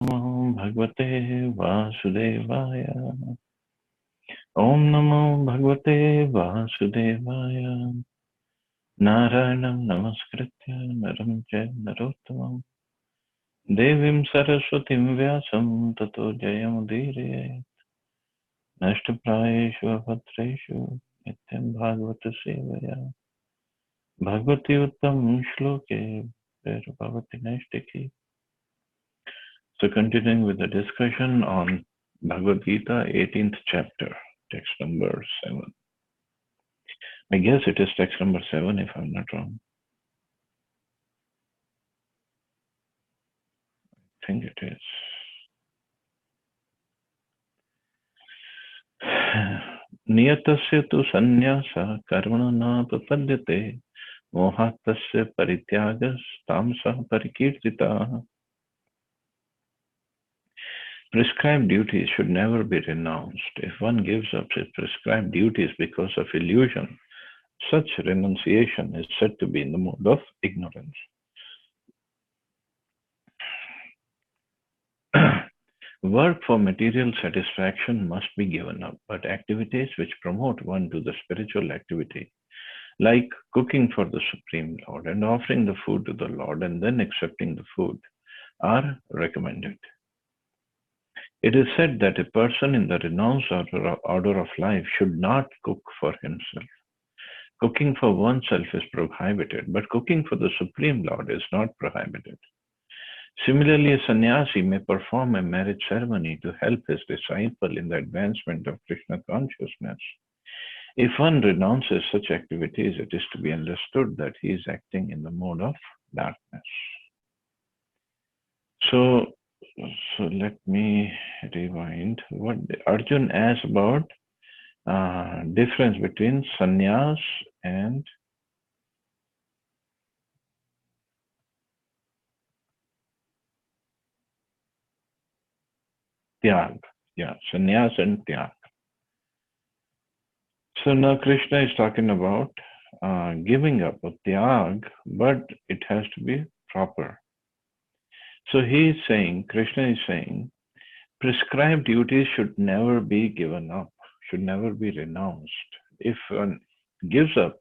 Namo Bhagavate Vasudevaya. Om Namo Bhagavate Vasudevaya. Narayanam Namaskritya Naram Jaya Narottamam Devim Saraswatim Vyasam Tato Jayamudire Nashtaprayeshu Abhatreshu Nityam Bhagavata Sevaya Bhagavati Uttam Shloke Bhavati Nashtaki. So continuing with the discussion on Bhagavad Gita, 18th chapter, text number 7. I guess it is text number 7 if I'm not wrong. I think it is. Niyatasya tu sannyasa karmana na papadyate mohatasya parityagas tamsa parikirtita. Prescribed duties should never be renounced. If one gives up his prescribed duties because of illusion, such renunciation is said to be in the mode of ignorance. Work for material satisfaction must be given up, but activities which promote one to the spiritual activity, like cooking for the Supreme Lord and offering the food to the Lord and then accepting the food, are recommended. It is said that a person in the renounced order of life should not cook for himself. Cooking for oneself is prohibited, but cooking for the Supreme Lord is not prohibited. Similarly, a sannyasi may perform a marriage ceremony to help his disciple in the advancement of Krishna consciousness. If one renounces such activities, it is to be understood that he is acting in the mode of darkness. So let me rewind. What Arjun asked about difference between sannyas and tyag. Yeah, sannyas and tyag. So now Krishna is talking about giving up of tyag, but it has to be proper. So he is saying, Krishna is saying, prescribed duties should never be given up, should never be renounced. If one gives up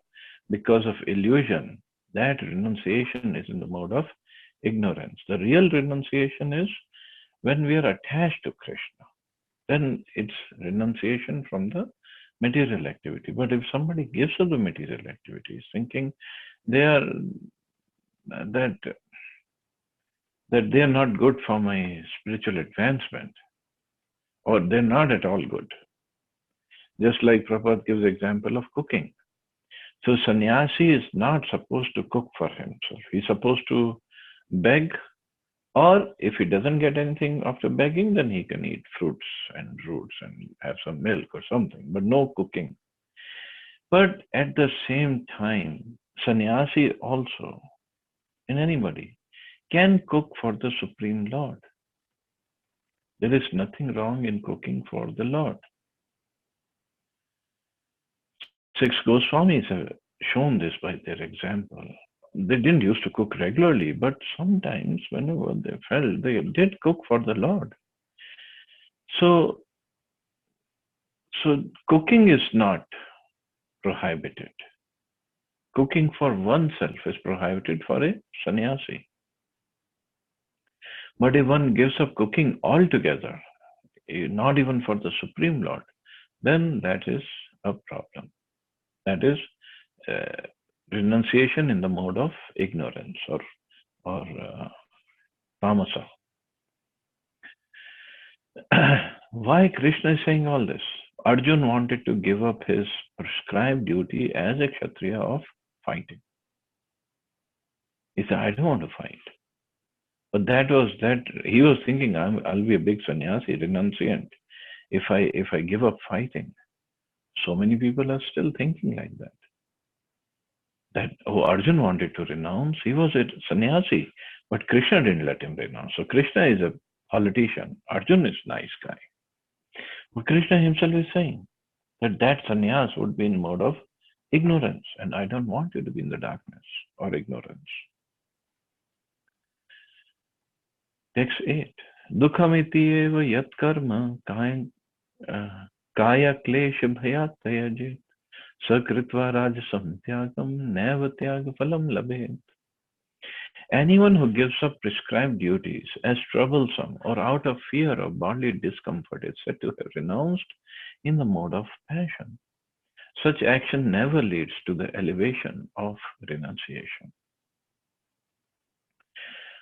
because of illusion, that renunciation is in the mode of ignorance. The real renunciation is when we are attached to Krishna. Then it's renunciation from the material activity. But if somebody gives up the material activities, thinking they are that they are not good for my spiritual advancement, or they're not at all good. Just like Prabhupada gives example of cooking. So sannyasi is not supposed to cook for himself. He's supposed to beg, or if he doesn't get anything after begging, then he can eat fruits and roots and have some milk or something, but no cooking. But at the same time, sannyasi also, and anybody, can cook for the Supreme Lord. There is nothing wrong in cooking for the Lord. 6 Goswamis have shown this by their example. They didn't used to cook regularly, but sometimes whenever they felt, they did cook for the Lord. So cooking is not prohibited. Cooking for oneself is prohibited for a sannyasi. But if one gives up cooking altogether, not even for the Supreme Lord, then that is a problem. That is renunciation in the mode of ignorance or tamasa. Why Krishna is saying all this? Arjun wanted to give up his prescribed duty as a Kshatriya of fighting. He said, I don't want to fight. But he was thinking, I'll be a big sannyasi, renunciant, if I give up fighting. So many people are still thinking like that. Arjun wanted to renounce. He was a sannyasi, but Krishna didn't let him renounce. So Krishna is a politician. Arjun is a nice guy. But Krishna himself is saying that sannyas would be in mode of ignorance, and I don't want you to be in the darkness or ignorance. Text 8. Dukhamiti eva yat karma kaya klesha bhayat tayajit sakritva rajasam tyagam neva tyaga phalam labhet. Anyone who gives up prescribed duties as troublesome or out of fear of bodily discomfort is said to have renounced in the mode of passion. Such action never leads to the elevation of renunciation.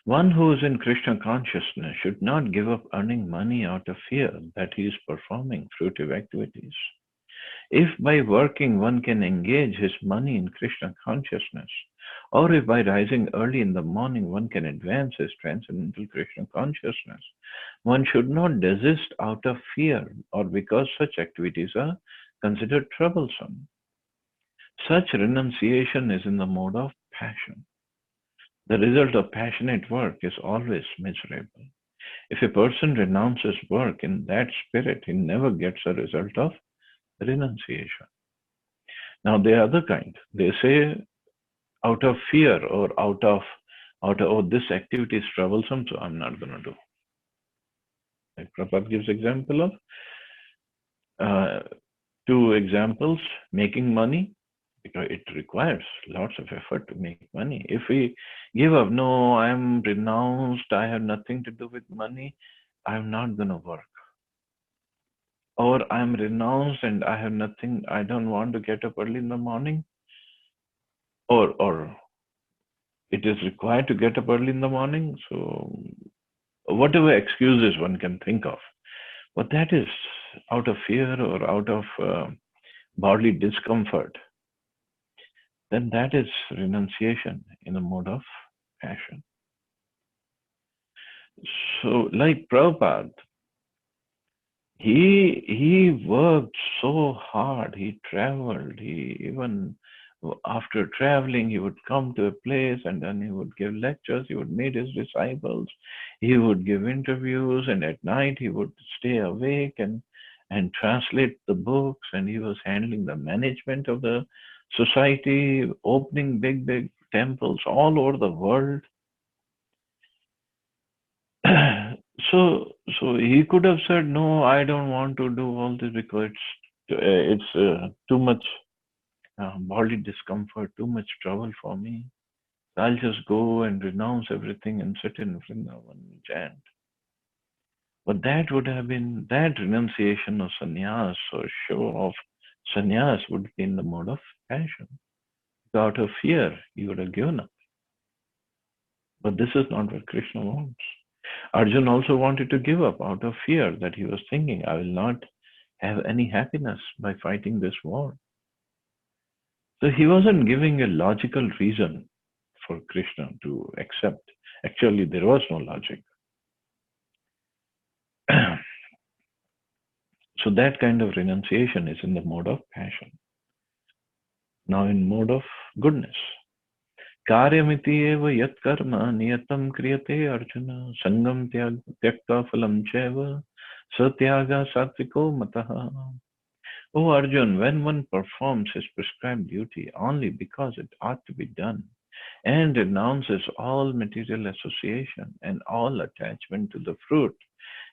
One who is in Krishna consciousness should not give up earning money out of fear that he is performing fruitive activities. If by working one can engage his money in Krishna consciousness, or if by rising early in the morning one can advance his transcendental Krishna consciousness, one should not desist out of fear or because such activities are considered troublesome. Such renunciation is in the mode of passion. The result of passionate work is always miserable. If a person renounces work in that spirit, he never gets a result of renunciation. Now the other kind, they say out of fear or out of oh, this activity is troublesome, so I'm not gonna do. Like Prabhupada gives example of uh, two examples, making money, because it requires lots of effort to make money. If we give up, no, I'm renounced, I have nothing to do with money, I'm not gonna work. Or I'm renounced and I have nothing, I don't want to get up early in the morning. Or it is required to get up early in the morning. So whatever excuses one can think of, but that is out of fear or out of bodily discomfort, then that is renunciation in a mode of passion. So, like Prabhupada, he worked so hard. He traveled. He even after traveling, he would come to a place and then he would give lectures. He would meet his disciples. He would give interviews, and at night he would stay awake and translate the books. And he was handling the management of the society, opening big temples all over the world. So he could have said, "No, I don't want to do all this because it's too much bodily discomfort, too much trouble for me. I'll just go and renounce everything and sit in Vrindavan and chant." But that would have been that renunciation of sannyas or show of sannyas would be in the mode of passion. Out of fear, you would have given up. But this is not what Krishna wants. Arjun also wanted to give up out of fear that he was thinking, I will not have any happiness by fighting this war. So he wasn't giving a logical reason for Krishna to accept. Actually, there was no logic. So that kind of renunciation is in the mode of passion. Now in mode of goodness. कार्यमिति एव यत् कर्म नियतं क्रियते अर्जुन संगम त्यक्त्वा फलं चैव सत्यागा सात्विको मतः. O Arjun, when one performs his prescribed duty only because it ought to be done and renounces all material association and all attachment to the fruit,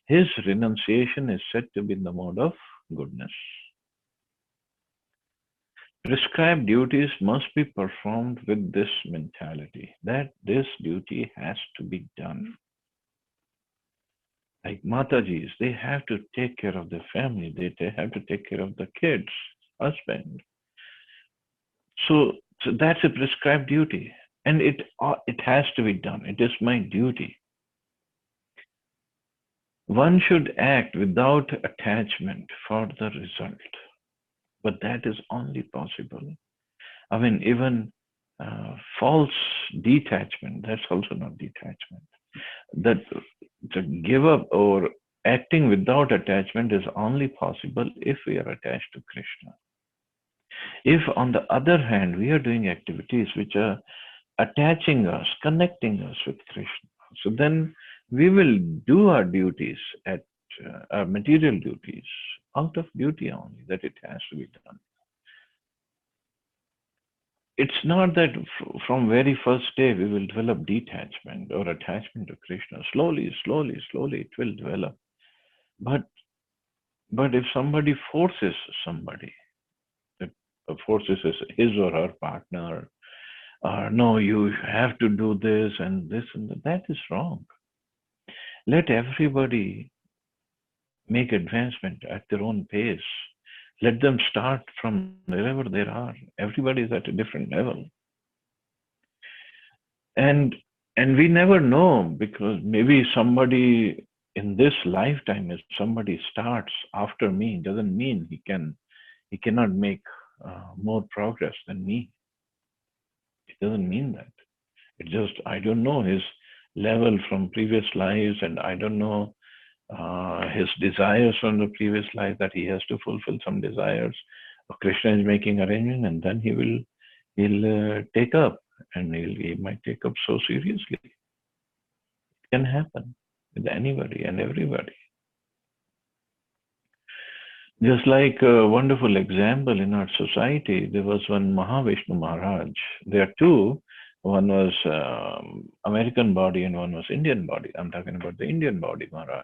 his renunciation is said to be in the mode of goodness. Prescribed duties must be performed with this mentality that this duty has to be done. Like Matajis, they have to take care of their family, they have to take care of the kids, husband. So that's a prescribed duty, and it has to be done. It is my duty. One should act without attachment for the result, but that is only possible. I mean, even false detachment, that's also not detachment. That to give up or acting without attachment is only possible if we are attached to Krishna. If, on the other hand, we are doing activities which are attaching us, connecting us with Krishna, so then we will do our duties our material duties out of duty only, that it has to be done. it's not that from very first day we will develop detachment or attachment to Krishna. Slowly, slowly, slowly it will develop. But if somebody forces somebody, that forces his or her partner, or no, you have to do this and this and that is wrong. Let everybody make advancement at their own pace. Let them start from wherever they are. Everybody is at a different level. And we never know, because maybe somebody in this lifetime, if somebody starts after me, doesn't mean he cannot make more progress than me. It doesn't mean that. It just, I don't know his level from previous lives, and I don't know his desires from the previous life, that he has to fulfill some desires. Krishna is making arrangement, and then he'll take up, and he might take up so seriously. It can happen with anybody and everybody. Just like a wonderful example in our society, there was one Mahavishnu Maharaj. There are two. One was American body and one was Indian body. I'm talking about the Indian body Maharaj.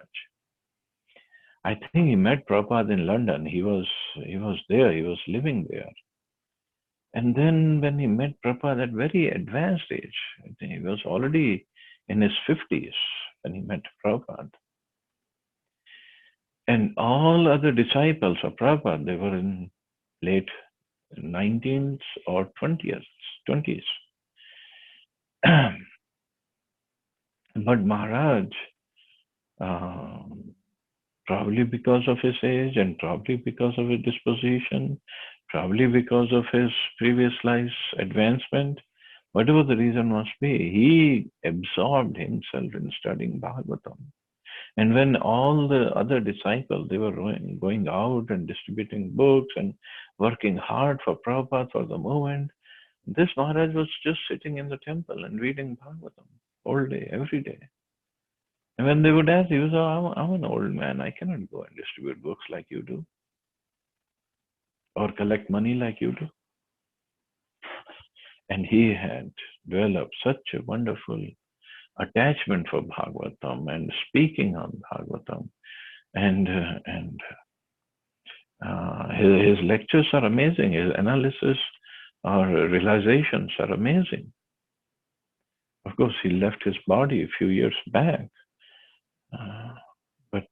I think he met Prabhupada in London. He was there. He was living there. And then when he met Prabhupada at very advanced age, I think he was already in his 50s when he met Prabhupada. And all other disciples of Prabhupada, they were in late 19th or 20s. But Maharaj, probably because of his age and probably because of his disposition, probably because of his previous life's advancement, whatever the reason must be, he absorbed himself in studying Bhagavatam. And when all the other disciples, they were going out and distributing books and working hard for Prabhupada, for the movement, this Maharaj was just sitting in the temple and reading Bhagavatam all day, every day. And when they would ask, he was, oh, I'm an old man. I cannot go and distribute books like you do, or collect money like you do. And he had developed such a wonderful attachment for Bhagavatam and speaking on Bhagavatam. And his lectures are amazing. His analysis or realizations are amazing. Of course, he left his body a few years back, but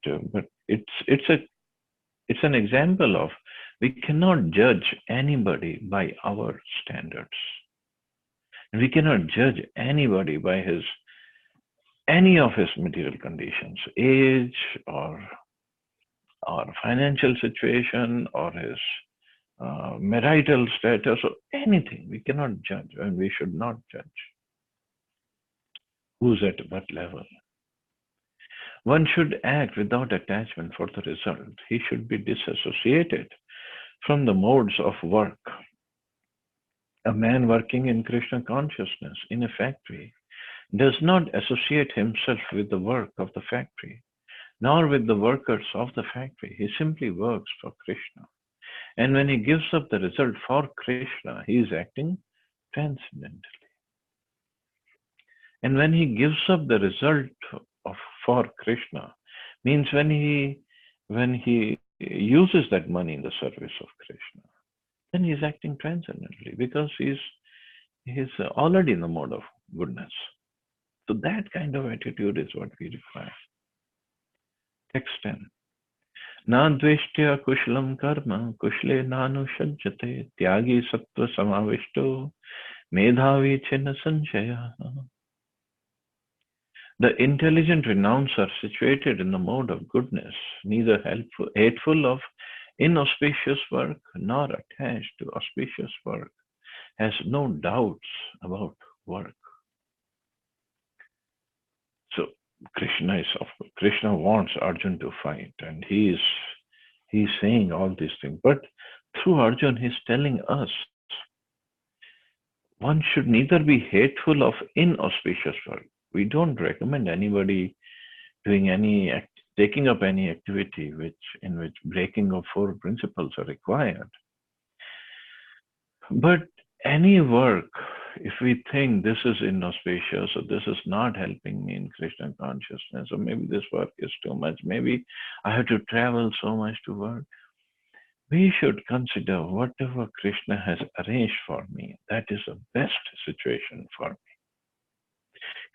it's an example of, we cannot judge anybody by our standards. And we cannot judge anybody by any of his material conditions, age or financial situation or his marital status or anything. We cannot judge, and we should not judge who's at what level. One should act without attachment for the result. He should be disassociated from the modes of work. A man working in Krishna consciousness in a factory does not associate himself with the work of the factory, nor with the workers of the factory. He simply works for Krishna. And when he gives up the result for Krishna, he is acting transcendentally. And when he gives up the result for Krishna, means when he uses that money in the service of Krishna, then he is acting transcendently, because he's already in the mode of goodness. So that kind of attitude is what we require. Text 10. Na dveshtya kushlam karma kushle nanu shajjate tyagi sattva samavishto medhavi chinna sanshaya. The intelligent renouncer, situated in the mode of goodness, neither hateful of inauspicious work nor attached to auspicious work, has no doubts about work. So Krishna wants Arjun to fight, and he's saying all these things. But through Arjun, he's telling us one should neither be hateful of inauspicious work. We don't recommend anybody taking up any activity in which breaking of four principles are required. But Any work, if we think this is inauspicious or this is not helping me in Krishna consciousness, or maybe this work is too much, maybe I have to travel so much to work, we should consider whatever Krishna has arranged for me. That is the best situation for me.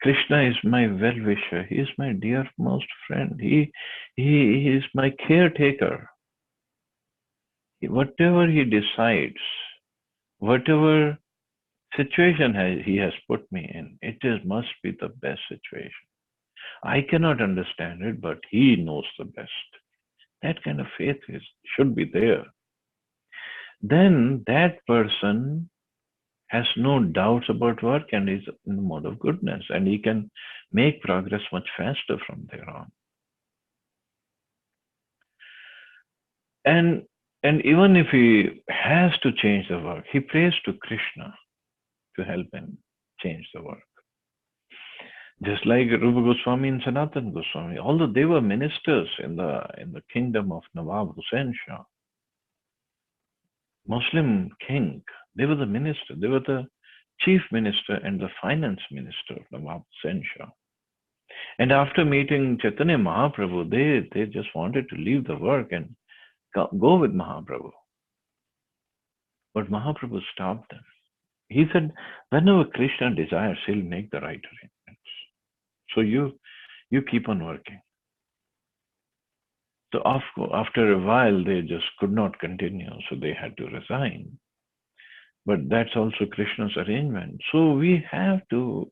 Krishna is my well-wisher. He is my dearmost friend. He is my caretaker. Whatever he decides, whatever situation he has put me in, must be the best situation. I cannot understand it, but he knows the best. That kind of faith should be there. Then that person has no doubts about work and is in the mode of goodness, and he can make progress much faster from there on. And even if he has to change the work, he prays to Krishna to help him change the work. Just like Rupa Goswami and Sanatana Goswami, although they were ministers in the kingdom of Nawab Hussain Shah, Muslim king, they were the minister, they were the chief minister and the finance minister of Nawab Hussain Shah. And after meeting Chaitanya Mahaprabhu, they just wanted to leave the work and go with Mahaprabhu. But Mahaprabhu stopped them. He said, whenever Krishna desires, he'll make the right arrangements. So you keep on working. So after a while, they just could not continue, so they had to resign. But that's also Krishna's arrangement. So we have to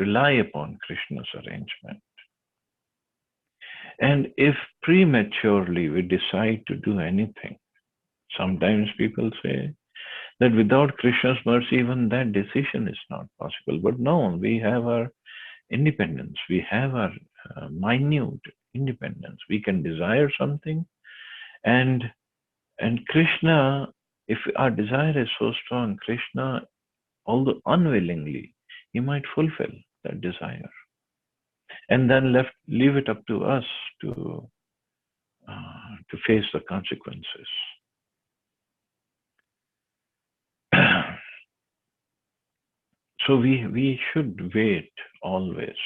rely upon Krishna's arrangement. And if prematurely we decide to do anything, sometimes people say that without Krishna's mercy, even that decision is not possible. But no, we have our independence. We have our minute independence. We can desire something, and Krishna, if our desire is so strong, Krishna, although unwillingly, he might fulfill that desire, and then leave it up to us to face the consequences. So we should wait always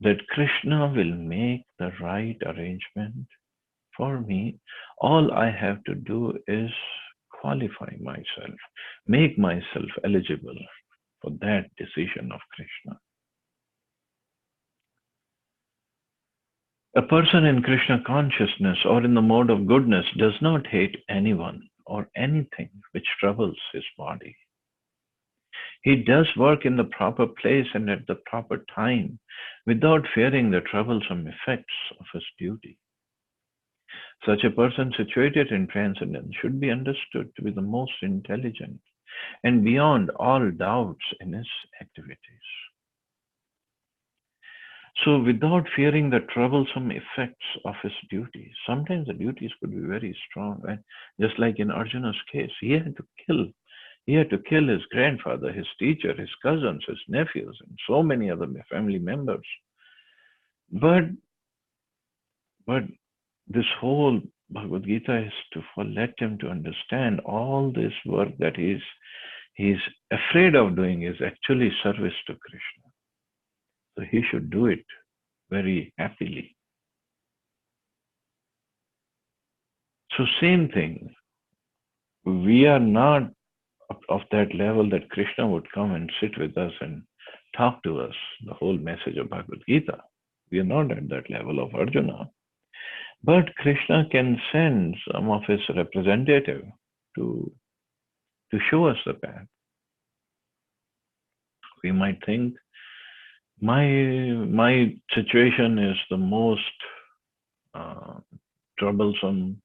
that Krishna will make the right arrangement for me. All I have to do is qualify myself, make myself eligible for that decision of Krishna. A person in Krishna consciousness or in the mode of goodness does not hate anyone or anything which troubles his body. He does work in the proper place and at the proper time without fearing the troublesome effects of his duty. Such a person situated in transcendence should be understood to be the most intelligent and beyond all doubts in his activities. So without fearing the troublesome effects of his duties, sometimes the duties could be very strong. And just like in Arjuna's case, he had to kill his grandfather, his teacher, his cousins, his nephews, and so many other family members. But this whole Bhagavad Gita is to let him to understand all this work that he's afraid of doing is actually service to Krishna. So he should do it very happily. So same thing. We are not of that level that Krishna would come and sit with us and talk to us the whole message of Bhagavad Gita. We are not at that level of Arjuna. But Krishna can send some of his representative to show us the path. We might think my situation is the most troublesome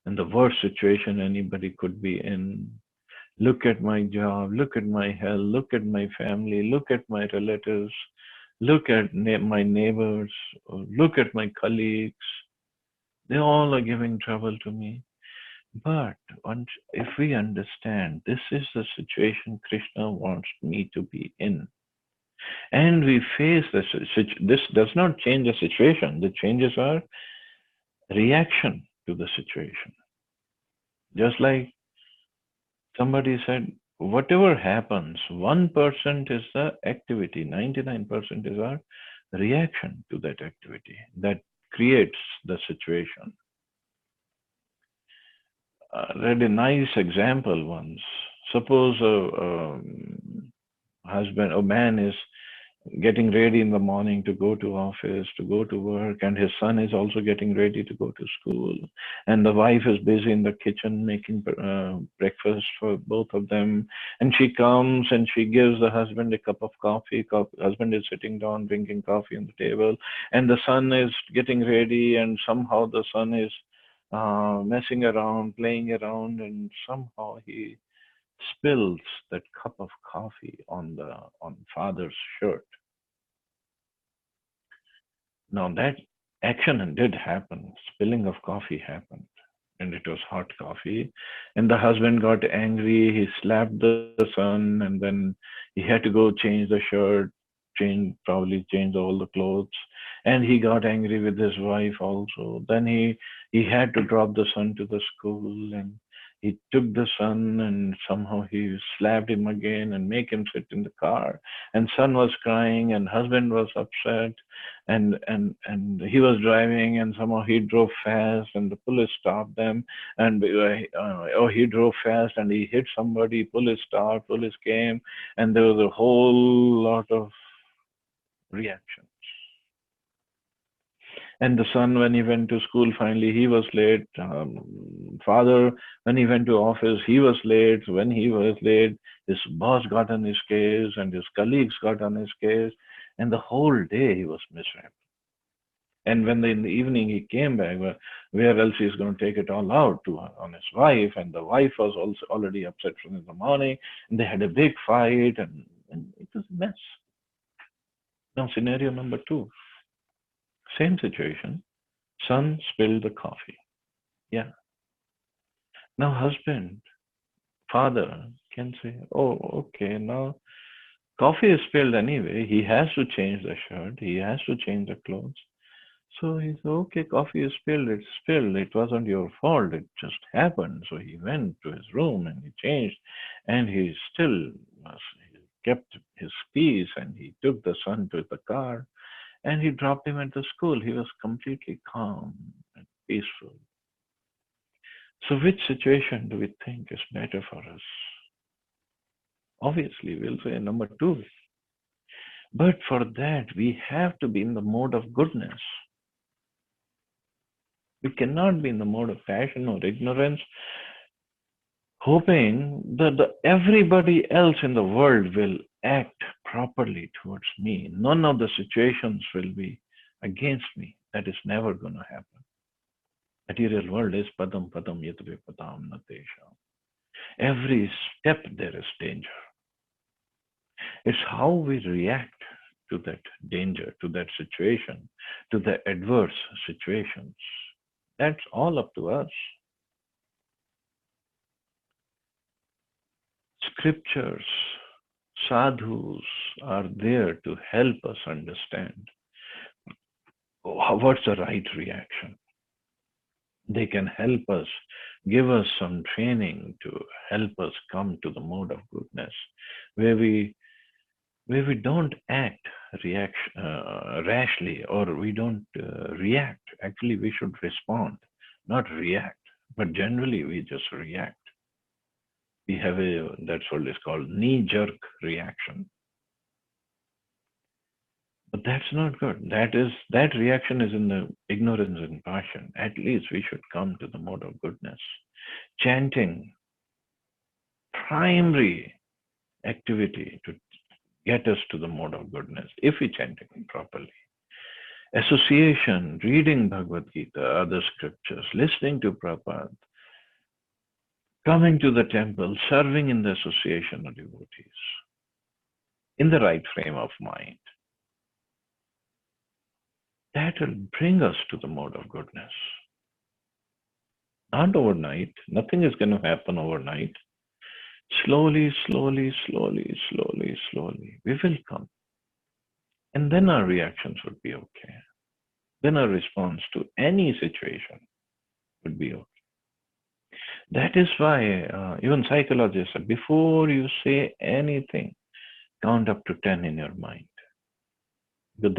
and the worst situation anybody could be in. Look at my job, look at my health, look at my family, look at my relatives, look at my neighbors, look at my colleagues. They all are giving trouble to me. But if we understand this is the situation Krishna wants me to be in, and we face this does not change the situation. The changes are reaction to the situation. Just like somebody said, whatever happens, 1% is the activity, 99% is our reaction to that activity that creates the situation. Read a nice example once. Suppose husband or man is getting ready in the morning to go to office, to go to work, and his son is also getting ready to go to school, and the wife is busy in the kitchen making breakfast for both of them, and she comes and she gives the husband a cup of coffee. Husband is sitting down drinking coffee on the table, and the son is getting ready, and somehow the son is messing around, playing around, and somehow he spills that cup of coffee on father's shirt. Now that action did happen. Spilling of coffee happened, and it was hot coffee. And the husband got angry. He slapped the son, and then he had to go change the shirt, probably change all the clothes. And he got angry with his wife also. Then he had to drop the son to the school, and he took the son and somehow he slapped him again and make him sit in the car. And son was crying, and husband was upset, and he was driving, and somehow he drove fast and the police stopped them, and he drove fast and he hit somebody. Police stopped, police came, and there was a whole lot of reaction. And the son, when he went to school, finally he was late. Father, when he went to office, he was late. When he was late, his boss got on his case and his colleagues got on his case, and the whole day he was miserable. And when in the evening he came back, where else he's going to take it all out to on his wife, and the wife was also already upset from in the morning, and they had a big fight, and it was a mess. Now scenario number two, same situation. Son spilled the coffee. Yeah. Now husband, father can say, oh, okay, now coffee is spilled anyway. He has to change the shirt. He has to change the clothes. So he said, okay, coffee is spilled. It's spilled. It wasn't your fault. It just happened. So he went to his room and he changed, and he still he kept his peace, and he took the son to the car and he dropped him at the school. He was completely calm and peaceful. So which situation do we think is better for us? Obviously, we'll say number two. But for that, we have to be in the mode of goodness. We cannot be in the mode of passion or ignorance, hoping that everybody else in the world will act properly towards me. None of the situations will be against me. That is never going to happen. Material world is padam padam yatve padam natesha. Every step there is danger. It's how we react to that danger, to that situation, to the adverse situations. That's all up to us. Scriptures, sadhus are there to help us understand what's the right reaction. They can help us, give us some training to help us come to the mode of goodness, where we don't act rashly, or we don't react. Actually, we should respond, not react. But generally, we just react. We have that's what is called knee-jerk reaction. But that's not good. That reaction is in the ignorance and passion. At least we should come to the mode of goodness. Chanting, primary activity to get us to the mode of goodness, if we chant it properly. Association, reading Bhagavad Gita, other scriptures, listening to Prabhupada, coming to the temple, serving in the association of devotees, in the right frame of mind. That will bring us to the mode of goodness. Not overnight. Nothing is going to happen overnight. Slowly, slowly, slowly, slowly, slowly, we will come. And then our reactions would be okay. Then our response to any situation would be okay. That is why even psychologists say before you say anything, count up to 10 in your mind. Because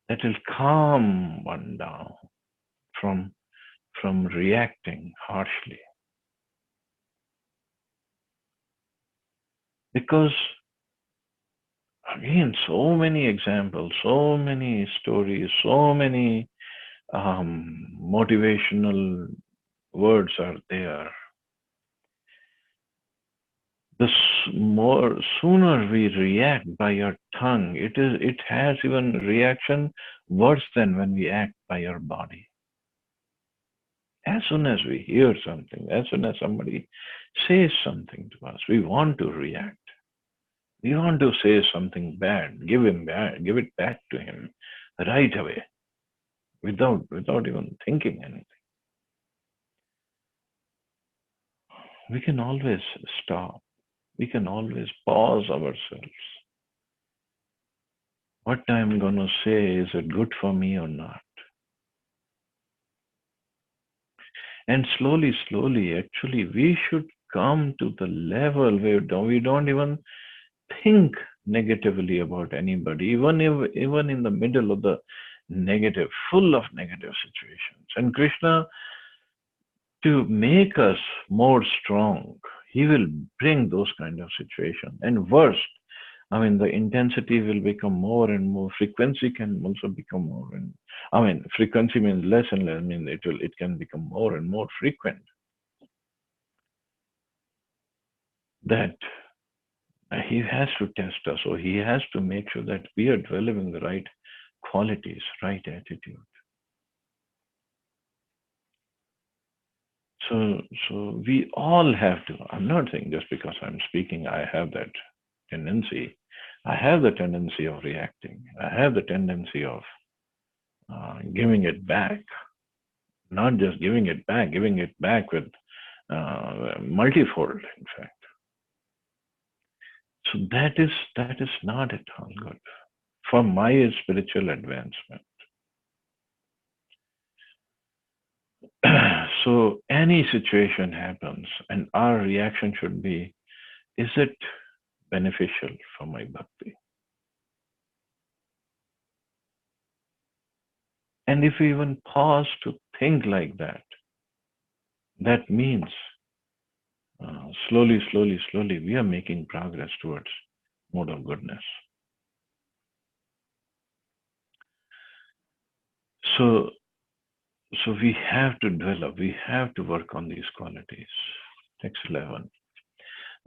that will calm one down from reacting harshly. Because again, so many examples, so many stories, so many motivational words are there. The more sooner we react by our tongue, it has even reaction worse than when we act by our body. As soon as we hear something, as soon as somebody says something to us, we want to react. We want to say something bad, give it back to him right away, without even thinking anything. We can always stop. We can always pause ourselves. What I'm gonna say, is it good for me or not? And slowly, slowly, actually, we should come to the level where we don't even think negatively about anybody, even in the middle of the negative, full of negative situations. And Krishna, to make us more strong, he will bring those kind of situations. And worst, I mean, the intensity will become more and more. Frequency can also become more, and I mean, frequency means less and less. I mean, it can become more and more frequent. That he has to test us, or he has to make sure that we are developing the right qualities, right attitude. So we all have to. I'm not saying just because I'm speaking, I have that tendency. I have the tendency of reacting. I have the tendency of giving it back, not just giving it back with multifold, in fact. So that is not at all good for my spiritual advancement. So any situation happens, and our reaction should be: is it beneficial for my bhakti? And if we even pause to think like that, that means slowly, slowly, slowly, we are making progress towards mode of goodness. So, so we have to develop, we have to work on these qualities. Text 11.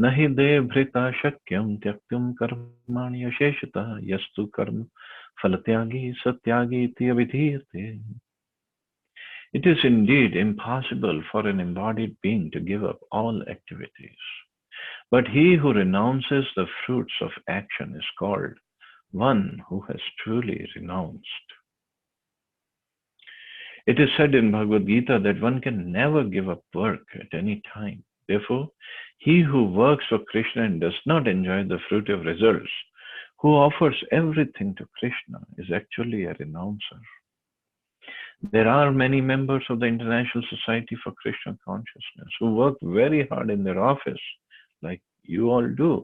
Nahi de bhrita shakyam tyaktum karmani asheshata yastu karma phalatyagi satyagi iti. It is indeed impossible for an embodied being to give up all activities. But he who renounces the fruits of action is called one who has truly renounced. It is said in Bhagavad Gita that one can never give up work at any time. Therefore, he who works for Krishna and does not enjoy the fruit of results, who offers everything to Krishna, is actually a renouncer. There are many members of the International Society for Krishna Consciousness who work very hard in their office, like you all do,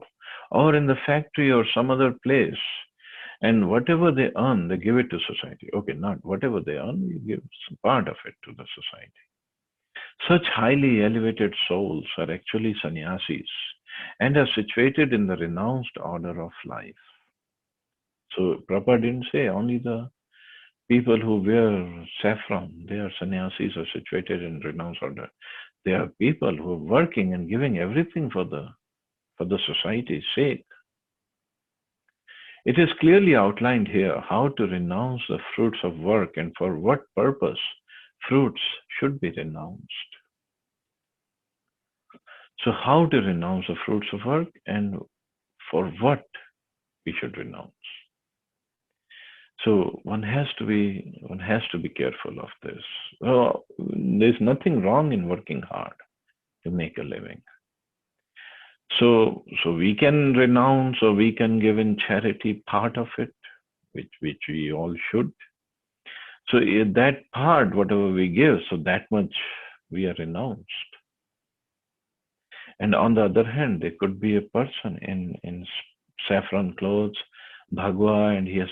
or in the factory or some other place. And whatever they earn, they give it to society. Okay, not whatever they earn, you give some part of it to the society. Such highly elevated souls are actually sannyasis and are situated in the renounced order of life. So Prabhupada didn't say only the people who wear saffron, they are sannyasis, are situated in renounced order. They are people who are working and giving everything for the society's sake. It is clearly outlined here how to renounce the fruits of work and for what purpose fruits should be renounced. So, how to renounce the fruits of work and for what we should renounce. So one has to be careful of this. Well, there's nothing wrong in working hard to make a living. So we can renounce, or we can give in charity part of it, which we all should. So that part, whatever we give, so that much We are renounced. And on the other hand, there could be a person in saffron clothes, Bhagwa, and he has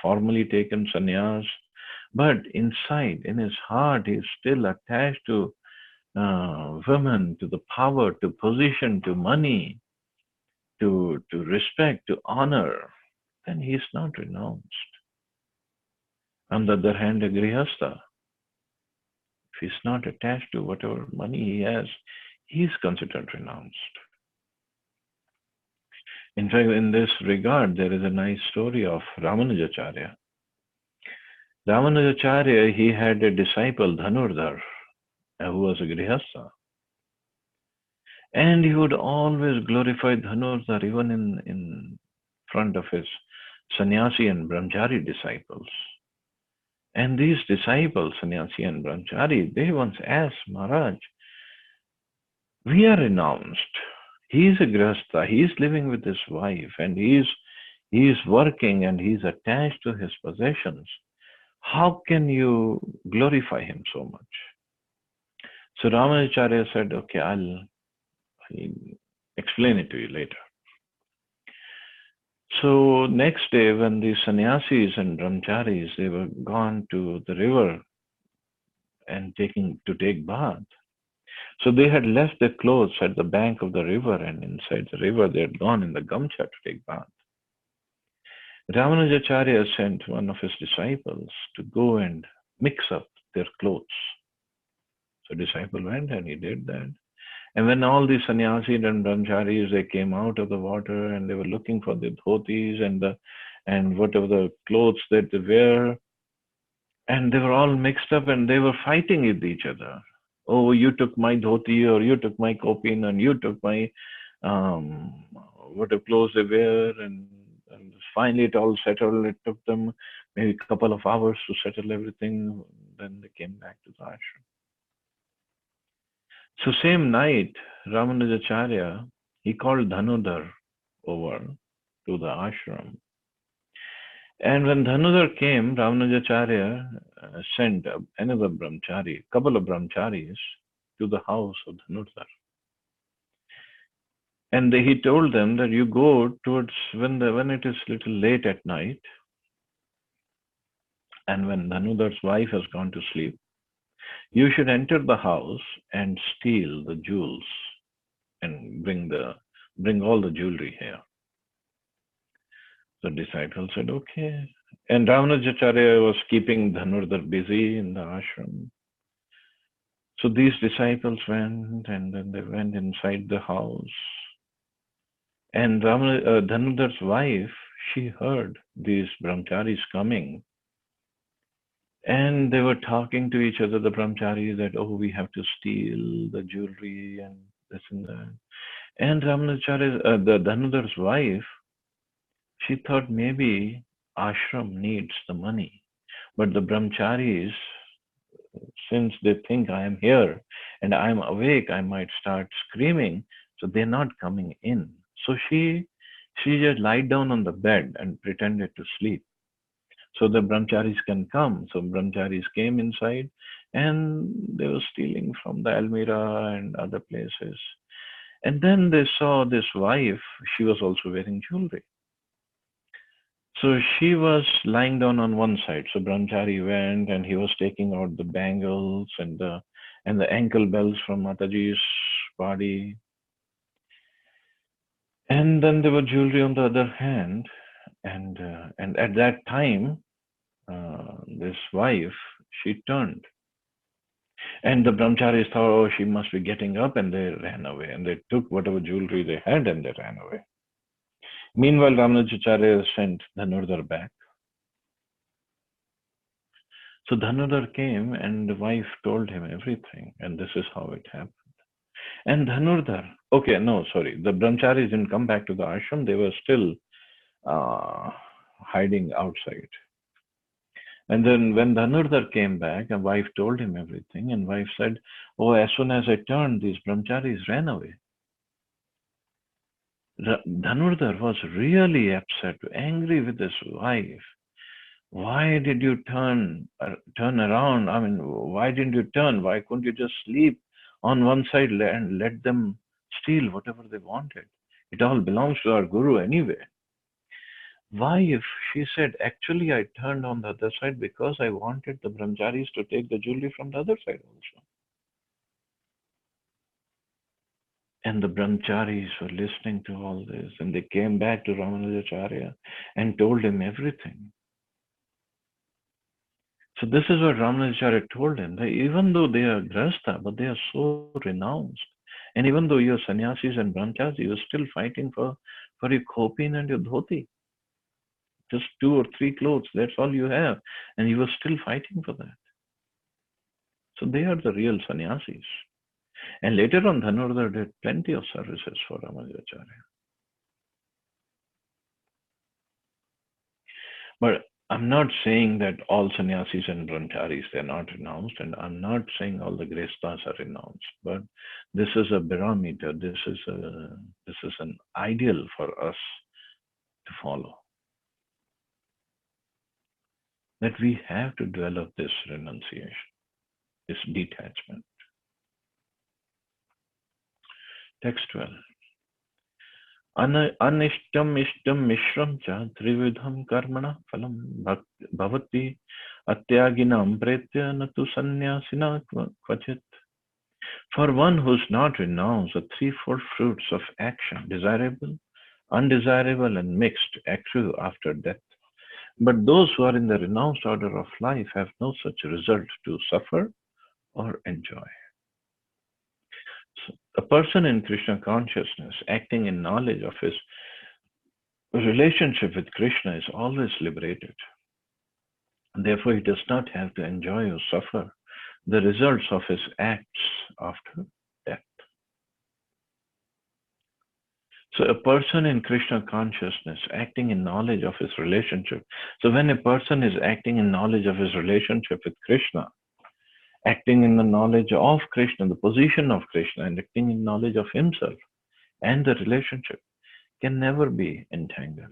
formally taken sannyas, but inside, in his heart, he is still attached to women, to the power, to position, to money, to respect, to honor, then he is not renounced. On the other hand, a grihastha, if he's not attached to whatever money he has, he is considered renounced. In fact, in this regard, there is a nice story of Ramanujacharya. Ramanujacharya, he had a disciple, Dhanurdhar, who was a grihastha. And he would always glorify Dhanurdhar even in front of his sannyasi and brahmachari disciples. And these disciples, sannyasi and brahmachari, they once asked Maharaj, we are renounced. He is a grihastha, he is living with his wife, and he is working and he is attached to his possessions. How can you glorify him so much? So Ramanujacharya said, okay, I'll explain it to you later. So next day, when the sannyasis and brahmacharis, they were gone to the river and to take bath. So they had left their clothes at the bank of the river, and inside the river they had gone in the gamcha to take bath. Ramanujacharya sent one of his disciples to go and mix up their clothes. So disciple went and he did that. And when all the sannyasis and brahmacharis, they came out of the water and they were looking for the dhotis and whatever the clothes that they wear, and they were all mixed up and they were fighting with each other. Oh, you took my dhoti, or you took my kopin, and you took my whatever clothes they wear, and finally it all settled. It took them maybe a couple of hours to settle everything. Then they came back to the ashram. So same night, Ramanujacharya, he called Dhanurdhar over to the ashram. And when Dhanurdhar came, Ramanujacharya sent another brahmachari, couple of brahmacharis, to the house of Dhanurdhar. And he told them that you go towards when it is little late at night, and when Dhanurdhar's wife has gone to sleep, you should enter the house and steal the jewels and bring all the jewelry here. The disciple said, okay. And Ramanujacharya was keeping Dhanurdhar busy in the ashram. So these disciples went, and then they went inside the house. And Dhanurdhar's wife, she heard these brahmacharis coming. And they were talking to each other, the brahmacharis, that, oh, we have to steal the jewelry and this and that. And Ramanujacharya, the Dhanurdhar's wife, she thought maybe ashram needs the money. But the brahmacharis, since they think I am here and I am awake, I might start screaming. So they're not coming in. So she just lied down on the bed and pretended to sleep. So the brahmacharis can come. So brahmacharis came inside and they were stealing from the almirah and other places. And then they saw this wife, she was also wearing jewelry. So she was lying down on one side. So brahmachari went and he was taking out the bangles and the ankle bells from Mataji's body. And then there were jewelry on the other hand. And at that time, this wife, she turned. And the brahmacharis thought, oh, she must be getting up, and they ran away. And they took whatever jewelry they had and they ran away. Meanwhile, Ramanujacharya sent Dhanurdhar back. So Dhanurdhar came and the wife told him everything, and this is how it happened. And Dhanurdhar, the brahmacharis didn't come back to the ashram, they were still hiding outside. And then when Dhanurdhar came back, a wife told him everything, and wife said, oh, as soon as I turned, these brahmacharis ran away. Dhanurdhar was really upset, angry with his wife. Why did you turn around? I mean, why didn't you turn? Why couldn't you just sleep on one side and let them steal whatever they wanted? It all belongs to our guru anyway. Why, if she said, actually, I turned on the other side because I wanted the brahmacharis to take the jewelry from the other side also. And the brahmacharis were listening to all this, and they came back to Ramanujacharya and told him everything. So this is what Ramanujacharya told him, that even though they are grasta, but they are so renounced. And even though you are sannyasis and brahmacharis, you are still fighting for your khopin and your dhoti. Just 2 or 3 clothes, that's all you have. And you are still fighting for that. So they are the real sannyasis. And later on, Dhanurdhar did plenty of services for Ramanujacharya. But I'm not saying that all sannyasis and brahmacharis, they're not renounced, and I'm not saying all the grihasthas are renounced. But this is a barometer. This is an ideal for us to follow. That we have to develop this renunciation, this detachment. Text 12. Anishtam ishtam mishram cha trividham karmana phalam bhavati atyaginam pretya natu sannyasina kvachit. For one who's not renounced the threefold fruits of action, desirable, undesirable, and mixed, accrue after death. But those who are in the renounced order of life have no such result to suffer or enjoy. So, a person in Krishna consciousness, acting in knowledge of his relationship with Krishna, is always liberated. And therefore, he does not have to enjoy or suffer the results of his acts after death. So a person in Krishna consciousness acting in knowledge of his relationship. So when a person is acting in knowledge of his relationship with Krishna, acting in the knowledge of Krishna, the position of Krishna, and acting in knowledge of himself and the relationship, can never be entangled.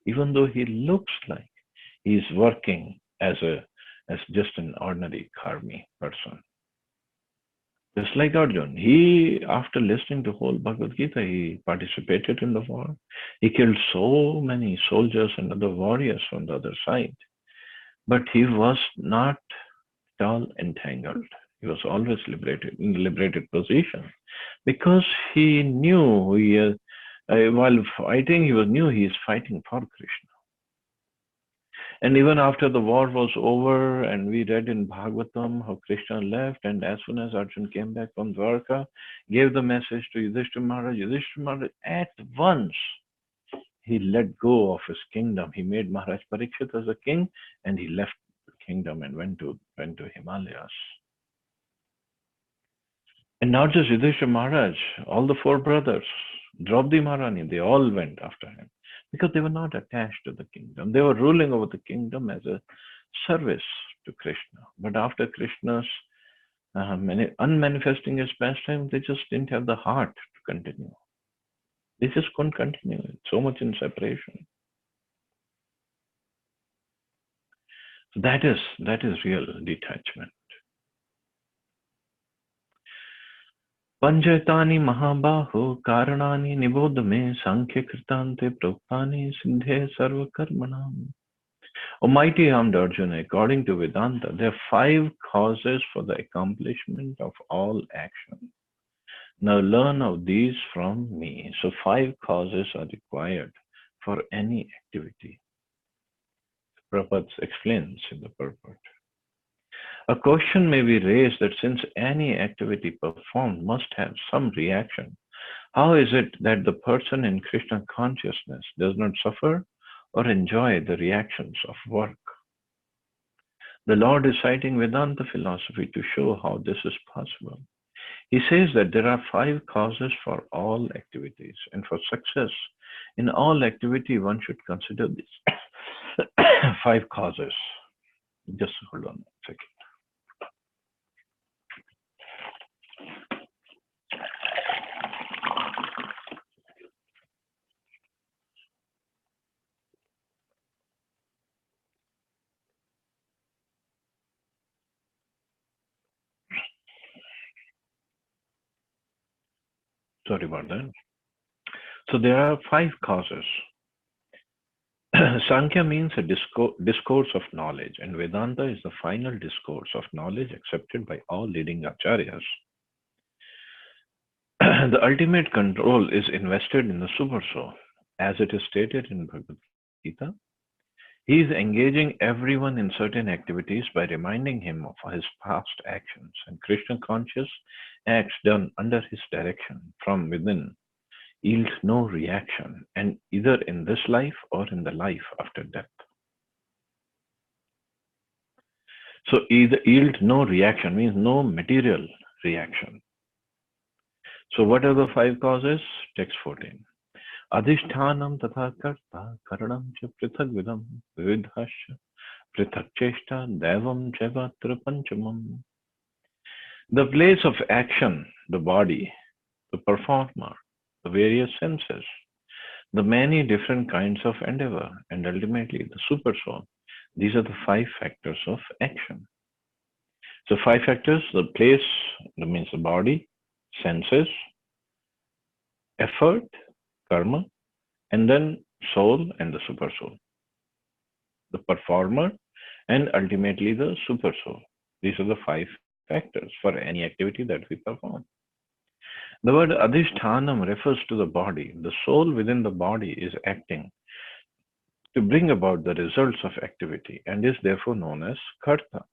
Even though he looks like he's working as just an ordinary karmi person. Just like Arjun, he, after listening to whole Bhagavad Gita, he participated in the war. He killed so many soldiers and other warriors from the other side. But he was not at all entangled. He was always liberated, in a liberated position. Because he knew, while fighting, knew he is fighting for Krishna. And even after the war was over, and we read in Bhagavatam how Krishna left, and as soon as Arjun came back from Dwarka, gave the message to Yudhishthira Maharaj at once, he let go of his kingdom. He made Maharaj Parikshit as a king, and he left the kingdom and went to Himalayas. And not just Yudhishthira Maharaj, all the 4 brothers, Draupadi Maharani, they all went after him. Because they were not attached to the kingdom. They were ruling over the kingdom as a service to Krishna. But after Krishna's unmanifesting his pastime, they just didn't have the heart to continue. They just couldn't continue. So much in separation. So that is real detachment. Panjatani Mahabahu Karanani Nibodhame Sankhya Kritante Proktani Sindhe Sarva Karmanam. O mighty armed Arjuna, according to Vedanta, there are 5 causes for the accomplishment of all action. Now learn of these from me. So 5 causes are required for any activity. Prabhupada explains in the purport. A question may be raised that since any activity performed must have some reaction, how is it that the person in Krishna consciousness does not suffer or enjoy the reactions of work? The Lord is citing Vedanta philosophy to show how this is possible. He says that there are 5 causes for all activities, and for success in all activity, one should consider these 5 causes. Just hold on a second. Sorry about that. So there are 5 causes. Sankhya means a discourse of knowledge, and Vedanta is the final discourse of knowledge accepted by all leading acharyas. The ultimate control is invested in the Supersoul, as it is stated in Bhagavad Gita. He is engaging everyone in certain activities by reminding him of his past actions, and Krishna conscious acts done under his direction from within yield no reaction, and either in this life or in the life after death. So either yield no reaction means no material reaction. So what are the 5 causes? Text 14. Adhishthanam tatha karta karanam cha prithak vidam vividhasya prithak cheshta devam javatra panchamam. The place of action, the body, the performer, the various senses, the many different kinds of endeavor, and ultimately the supersoul. These are the 5 factors of action. So 5 factors, the place, that means the body, senses, effort, karma, and then soul and the supersoul. The performer and ultimately the supersoul. These are the 5 factors for any activity that we perform. The word adhishthanam refers to the body. The soul within the body is acting to bring about the results of activity and is therefore known as karta,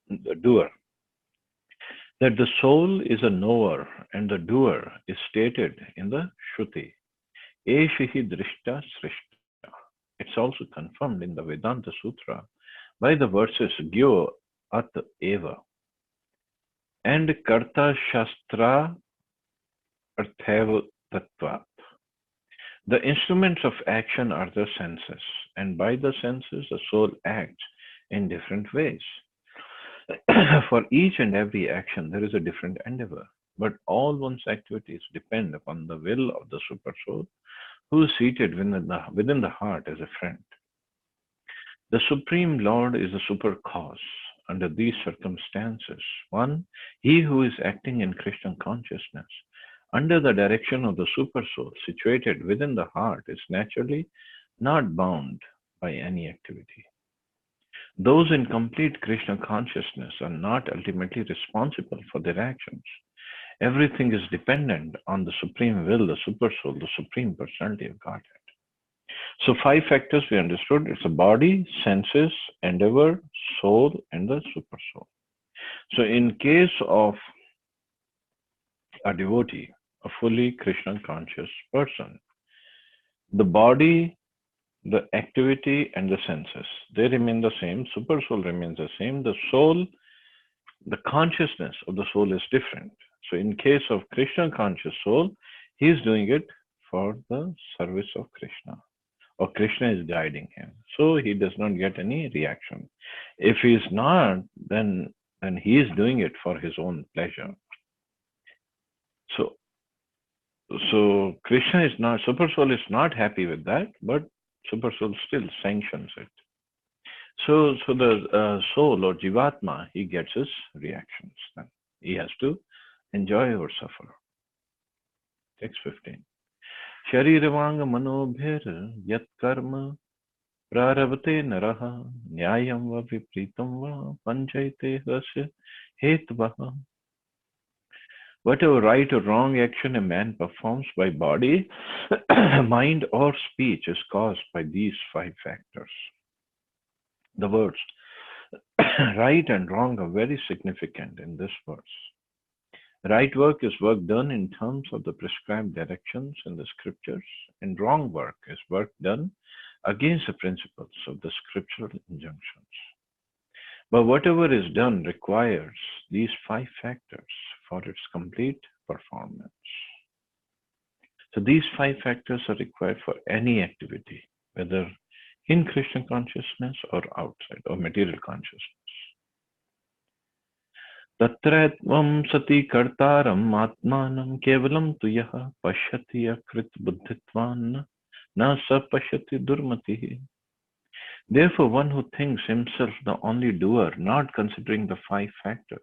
the doer. That the soul is a knower and the doer is stated in the Shruti. Eshihi drishta srishta. It's also confirmed in the Vedanta Sutra by the verses Gyo At Eva and Karta Shastra Artheva Tattvat. The instruments of action are the senses, and by the senses the soul acts in different ways. For each and every action there is a different endeavor, but all one's activities depend upon the will of the Supersoul, who is seated within the heart as a friend. The Supreme Lord is the super cause. Under these circumstances, 1. He who is acting in Krishna consciousness under the direction of the Supersoul situated within the heart is naturally not bound by any activity. Those in complete Krishna consciousness are not ultimately responsible for their actions. Everything is dependent on the Supreme Will, the Supersoul, the Supreme Personality of Godhead. So 5 factors we understood. It's the body, senses, endeavor, soul, and the Supersoul. So in case of a devotee, a fully Krishna conscious person, the body, the activity, and the senses, they remain the same. Supersoul remains the same. The soul, the consciousness of the soul is different. So in case of Krishna conscious soul, he is doing it for the service of Krishna, or Krishna is guiding him. So he does not get any reaction. If he is not, then he is doing it for his own pleasure. So Krishna is not, Supersoul is not happy with that, but Supersoul still sanctions it. So the soul or Jivatma, he gets his reactions. Then he has to enjoy or suffer. Text 15. Sharirvanga manobhir yat karma prarabhate naraha nyayam va vipritam va panchayate hasya hetvaha. Whatever right or wrong action a man performs by body, mind, or speech is caused by these 5 factors. The words right and wrong are very significant in this verse. Right work is work done in terms of the prescribed directions in the scriptures, and wrong work is work done against the principles of the scriptural injunctions. But whatever is done requires these 5 factors for its complete performance. So these 5 factors are required for any activity, whether in Krishna consciousness or outside, or material consciousness. Tatratvam sati kartaram atmanam kevalam tuyaha pashyati akrit buddhitvan na sa pashyati durmatihi. Therefore, one who thinks himself the only doer, not considering the 5 factors,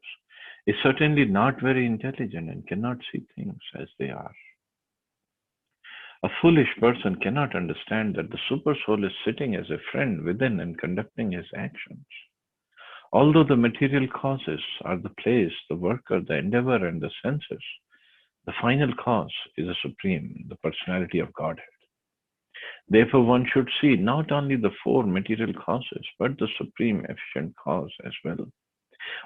is certainly not very intelligent and cannot see things as they are. A foolish person cannot understand that the super soul is sitting as a friend within and conducting his actions. Although the material causes are the place, the worker, the endeavor, and the senses, the final cause is the Supreme, the personality of Godhead. Therefore, one should see not only the four material causes, but the supreme efficient cause as well.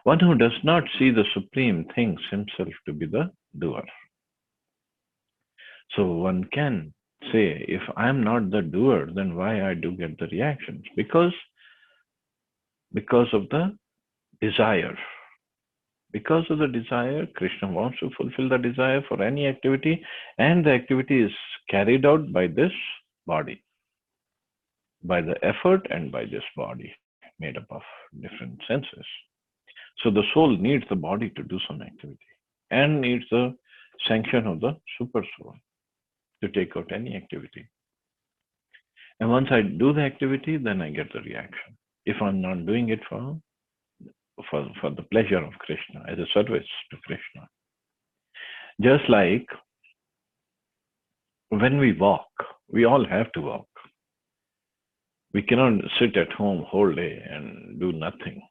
One who does not see the Supreme thinks himself to be the doer. So one can say, if I'm not the doer, then why I do get the reactions? Because of the desire. Because of the desire, Krishna wants to fulfill the desire for any activity, and the activity is carried out by this body, by the effort and by this body made up of different senses. So the soul needs the body to do some activity and needs the sanction of the super soul to take out any activity. And once I do the activity, then I get the reaction. If I'm not doing it for the pleasure of Krishna, as a service to Krishna. Just like when we walk, we all have to walk. We cannot sit at home whole day and do nothing.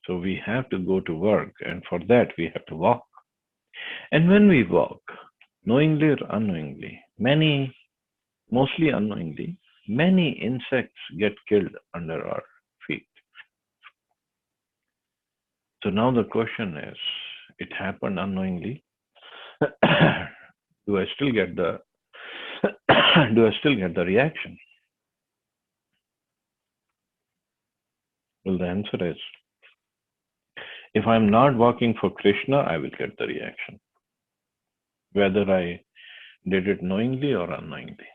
So we have to go to work, and for that we have to walk. And when we walk, knowingly or unknowingly, mostly unknowingly, many insects get killed under our feet. So now the question is, it happened unknowingly. Do I still get the reaction? Well, the answer is, if I'm not walking for Krishna, I will get the reaction, whether I did it knowingly or unknowingly.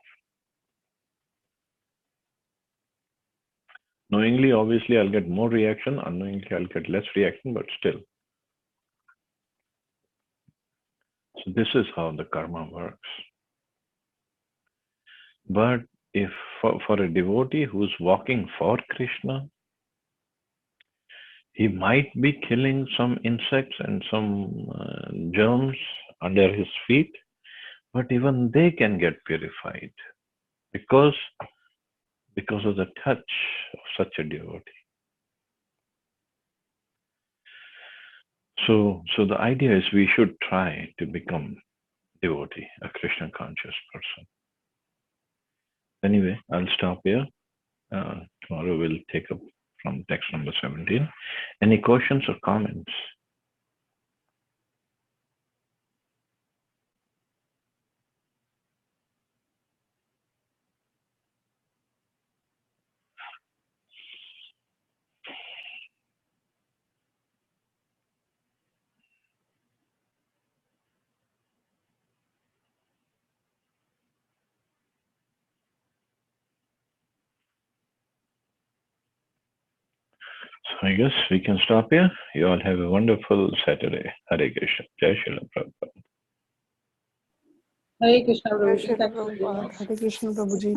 Knowingly, obviously, I'll get more reaction. Unknowingly, I'll get less reaction, but still. So this is how the karma works. But if for a devotee who's walking for Krishna, he might be killing some insects and some germs under his feet, but even they can get purified because of the touch of such a devotee. So the idea is we should try to become devotee, a Krishna conscious person. Anyway, I'll stop here. Tomorrow we'll take up from text number 17. Any questions or comments? So I guess we can stop here. You all have a wonderful Saturday. Hare Krishna. Jai Srila Prabhupada. Hare Krishna, Jai Prabhuji. Shri Thank you very Prabhupada. much. Hare Krishna Prabhuji.